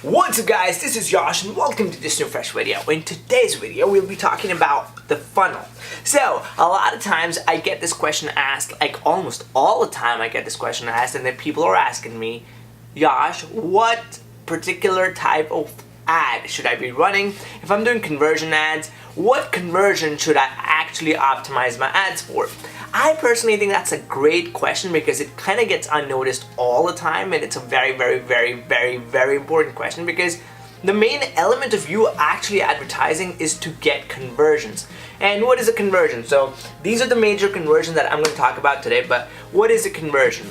What's up guys, this is Yash and welcome to this new fresh video. In today's video, we'll be talking about the funnel. So, a lot of times I get this question asked, like almost all the time I get this question asked, and then people are asking me, Yash, what particular type of ad should I be running? If I'm doing conversion ads, what conversion should I actually optimize my ads for? I personally think that's a great question because it kind of gets unnoticed all the time, and it's a very important question because the main element of you actually advertising is to get conversions. And what is a conversion? So these are the major conversions that I'm going to talk about today, but what is a conversion?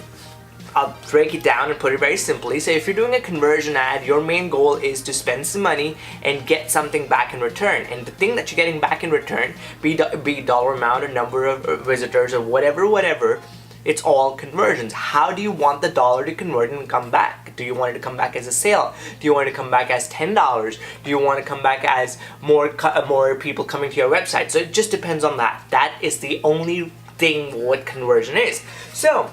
I'll break it down and put it very simply. So if you're doing a conversion ad, your main goal is to spend some money and get something back in return. And the thing that you're getting back in return, be dollar amount or number of visitors or whatever, it's all conversions. How do you want the dollar to convert and come back? Do you want it to come back as a sale? Do you want it to come back as $10? Do you want it to come back as more people coming to your website? So it just depends on that. That is the only thing what conversion is. So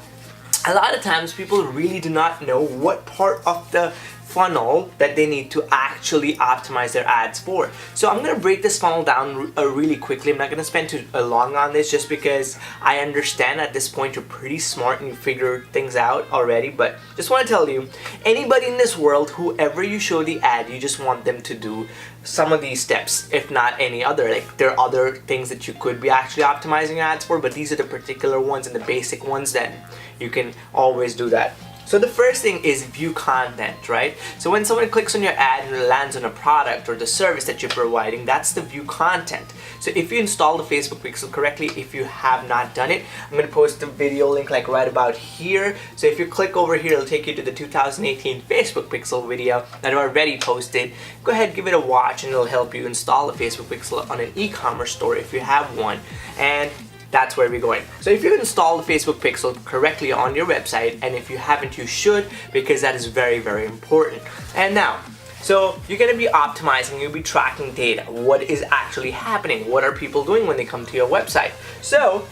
a lot of times people really do not know what part of the funnel that they need to actually optimize their ads for. So I'm going to break this funnel down really quickly. I'm not going to spend too long on this just because I understand at this point you're pretty smart and you figure things out already, but just want to tell you, anybody in this world, whoever you show the ad, you just want them to do some of these steps, if not any other. Like, there are other things that you could be actually optimizing your ads for, but these are the particular ones and the basic ones that you can always do that. So the first thing is view content, right? So when someone clicks on your ad and lands on a product or the service that you're providing, that's the view content. So if you install the Facebook Pixel correctly, if you have not done it, I'm going to post the video link like right about here. So if you click over here, it'll take you to the 2018 Facebook Pixel video that I already posted. Go ahead, give it a watch, and it'll help you install the Facebook Pixel on an e-commerce store if you have one. And that's where we're going. So if you install the Facebook Pixel correctly on your website, and if you haven't, you should, because that is very important. And now, so you're going to be optimizing, you'll be tracking data. What is actually happening? What are people doing when they come to your website? So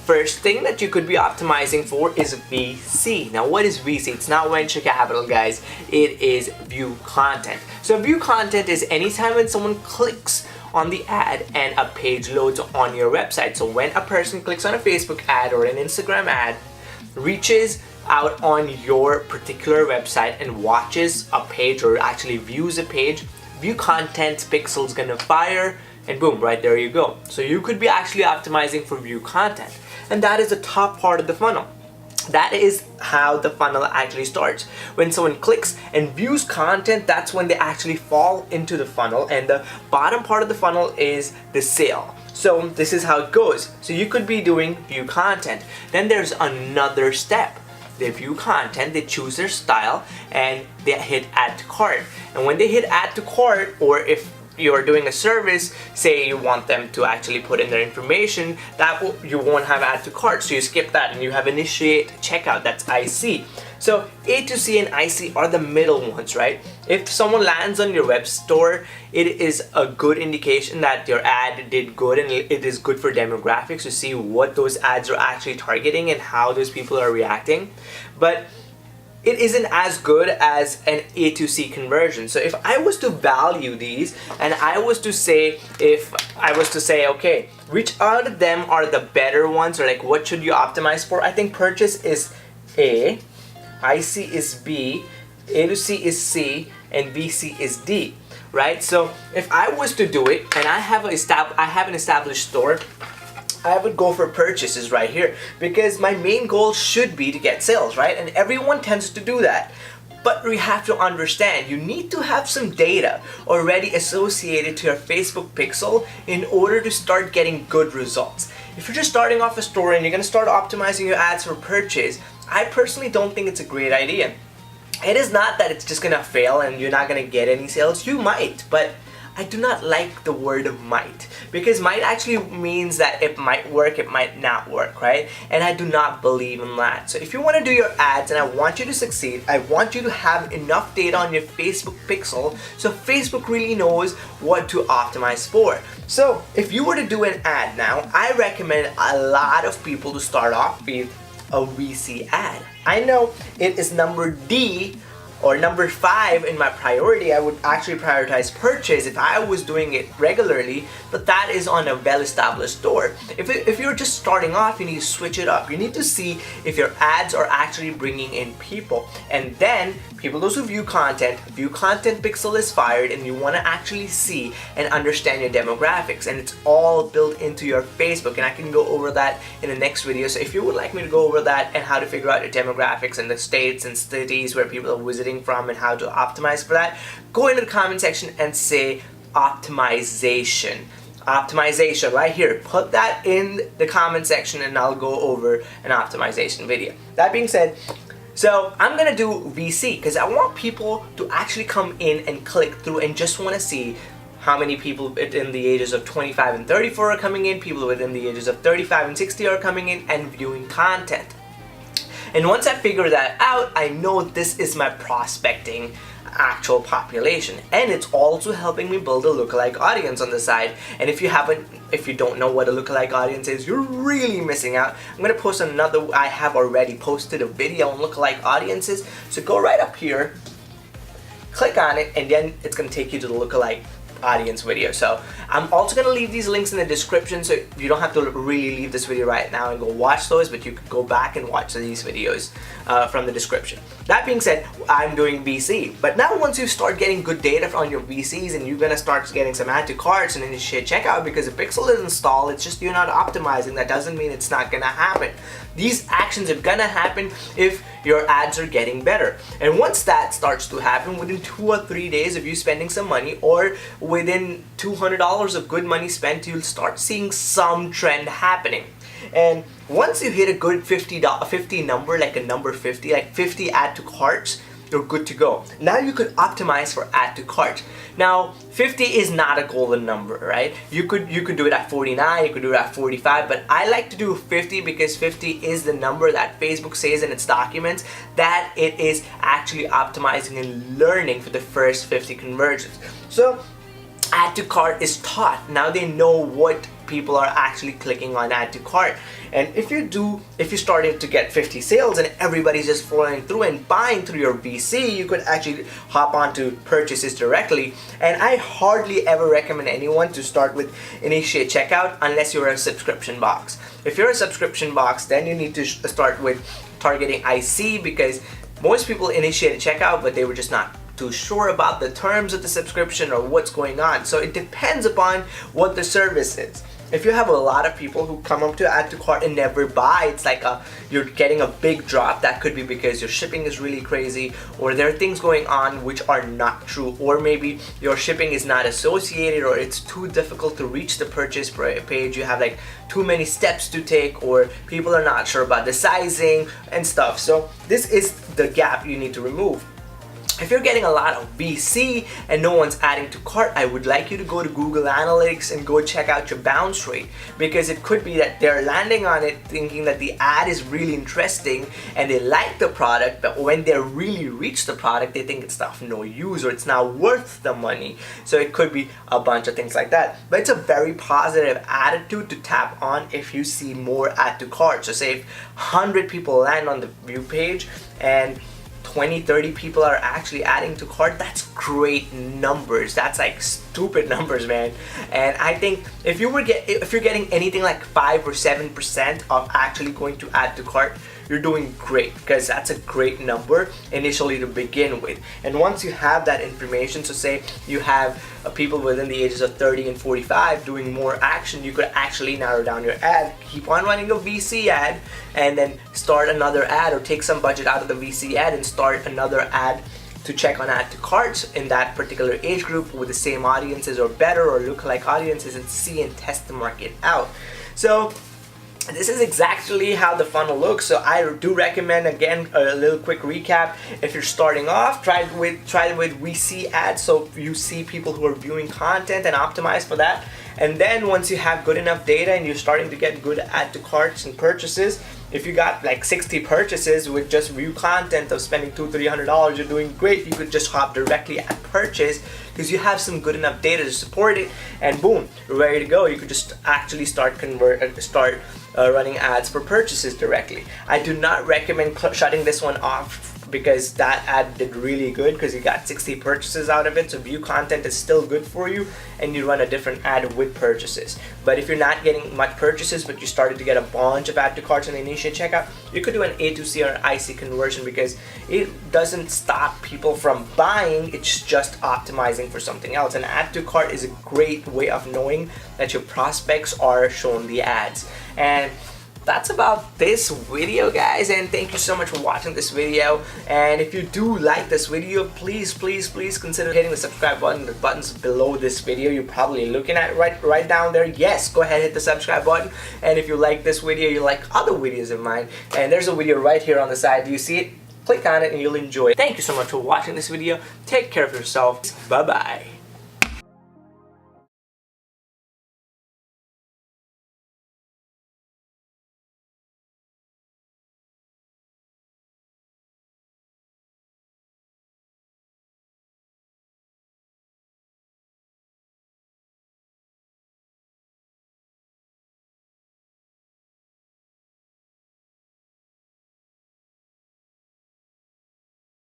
first thing that you could be optimizing for is VC. Now what is VC? It's not venture capital, guys. It is view content. So view content is anytime when someone clicks on the ad and a page loads on your website. So when a person clicks on a Facebook ad or an Instagram ad, reaches out on your particular website and watches a page or actually views a page, view content pixel's gonna fire, and boom, right there you go. So you could be actually optimizing for view content, and that is the top part of the funnel. That is how the funnel actually starts. When someone clicks and views content, that's when they actually fall into the funnel, and the bottom part of the funnel is the sale. So this is how it goes. So you could be doing view content. Then there's another step. They view content, they choose their style, and they hit add to cart. And when they hit add to cart, or if you're doing a service, say you want them to actually put in their information, you won't have add to cart, so you skip that and you have initiate checkout. That's IC. So A to C and IC are the middle ones, right? If someone lands on your web store, it is a good indication that your ad did good, and it is good for demographics to see what those ads are actually targeting and how those people are reacting. But it isn't as good as an A to C conversion. So if I was to value these, and I was to say, okay, which out of them are the better ones, or like what should you optimize for? I think purchase is A, IC is B, A to C is C, and VC is D, right? So if I was to do it, and I have an established store, I would go for purchases right here, because my main goal should be to get sales, right? And everyone tends to do that. But we have to understand, you need to have some data already associated to your Facebook Pixel in order to start getting good results. If you're just starting off a store and you're going to start optimizing your ads for purchase, I personally don't think it's a great idea. It is not that it's just going to fail and you're not going to get any sales. You might, but I do not like the word might, because might actually means that it might work, it might not work, right? And I do not believe in that. So if you want to do your ads and I want you to succeed, I want you to have enough data on your Facebook Pixel so Facebook really knows what to optimize for. So if you were to do an ad now, I recommend a lot of people to start off with a VC ad. I know it is number D Or number 5 in my priority, I would actually prioritize purchase if I was doing it regularly, but that is on a well-established store. If you're just starting off, you need to switch it up. You need to see if your ads are actually bringing in people. And then people, those who view content pixel is fired, and you want to actually see and understand your demographics, and it's all built into your Facebook, and I can go over that in the next video. So if you would like me to go over that and how to figure out your demographics and the states and cities where people are visiting from and how to optimize for that, go into the comment section and say optimization right here. Put that in the comment section and I'll go over an optimization video. That being said, so I'm gonna do VC because I want people to actually come in and click through and just want to see how many people within the ages of 25 and 34 are coming in, people within the ages of 35 and 60 are coming in and viewing content. And once I figure that out, I know this is my prospecting actual population, and it's also helping me build a lookalike audience on the side. And if you don't know what a lookalike audience is, you're really missing out. I'm gonna post I have already posted a video on lookalike audiences, so go right up here, click on it, and then it's gonna take you to the lookalike audience video. So I'm also going to leave these links in the description, so you don't have to really leave this video right now and go watch those, but you can go back and watch these videos from the description. That being said, I'm doing VC, but now once you start getting good data on your VCs and you're going to start getting some add to carts and initiate checkout, because the pixel is installed, it's just you're not optimizing. That doesn't mean it's not going to happen. These actions are going to happen if your ads are getting better. And once that starts to happen, within 2 or 3 days of you spending some money, or within $200 of good money spent, you'll start seeing some trend happening. And once you hit a good 50 number, like a number 50, like 50 add to carts, you're good to go. Now you could optimize for add to cart. Now 50 is not a golden number, right? You could do it at 49, you could do it at 45, but I like to do 50 because 50 is the number that Facebook says in its documents that it is actually optimizing and learning for the first 50 conversions. So add to cart is taught. Now they know what people are actually clicking on add to cart. And if you're starting to get 50 sales and everybody's just flowing through and buying through your VC, you could actually hop onto purchases directly. And I hardly ever recommend anyone to start with initiate checkout unless you're a subscription box. If you're a subscription box, then you need to start with targeting IC, because most people initiate a checkout, but they were just not too sure about the terms of the subscription or what's going on. So it depends upon what the service is. If you have a lot of people who come up to add to cart and never buy, it's like you're getting a big drop. That could be because your shipping is really crazy, or there are things going on which are not true, or maybe your shipping is not associated, or it's too difficult to reach the purchase page. You have like too many steps to take, or people are not sure about the sizing and stuff. So this is the gap you need to remove. If you're getting a lot of VC and no one's adding to cart, I would like you to go to Google Analytics and go check out your bounce rate, because it could be that they're landing on it thinking that the ad is really interesting and they like the product, but when they really reach the product, they think it's of no use or it's not worth the money. So it could be a bunch of things like that. But it's a very positive attitude to tap on if you see more add to cart. So say if 100 people land on the view page and 20-30 people are actually adding to cart, that's great numbers. That's like stupid numbers, man. And I think if you're getting anything like 5 or 7% of actually going to add to cart, you're doing great, because that's a great number initially to begin with. And once you have that information, so say you have people within the ages of 30 and 45 doing more action, you could actually narrow down your ad, keep on running a VC ad, and then start another ad, or take some budget out of the VC ad and start another ad to check on add to carts in that particular age group with the same audiences or better, or lookalike audiences, and see and test the market out. So this is exactly how the funnel looks. So I do recommend, again, a little quick recap. If you're starting off, try it with VC ads, so you see people who are viewing content and optimize for that. And then once you have good enough data and you're starting to get good add to carts and purchases, if you got like 60 purchases with just view content of spending $200-300, you're doing great. You could just hop directly at purchase because you have some good enough data to support it, and boom, you're ready to go. You could just actually start running ads for purchases directly. I do not recommend shutting this one off because that ad did really good because you got 60 purchases out of it. So view content is still good for you, and you run a different ad with purchases. But if you're not getting much purchases but you started to get a bunch of add to carts in the initial checkout, you could do an A2C or IC conversion, because it doesn't stop people from buying, it's just optimizing for something else. And add to cart is a great way of knowing that your prospects are shown the ads. And that's about this video, guys, and thank you so much for watching this video. And if you do like this video, please consider hitting the subscribe button. The button's below this video, you're probably looking at it right down there. Yes, go ahead, hit the subscribe button. And if you like this video, you like other videos of mine, and there's a video right here on the side, do you see it? Click on it and you'll enjoy it. Thank you so much for watching this video. Take care of yourself. Bye bye.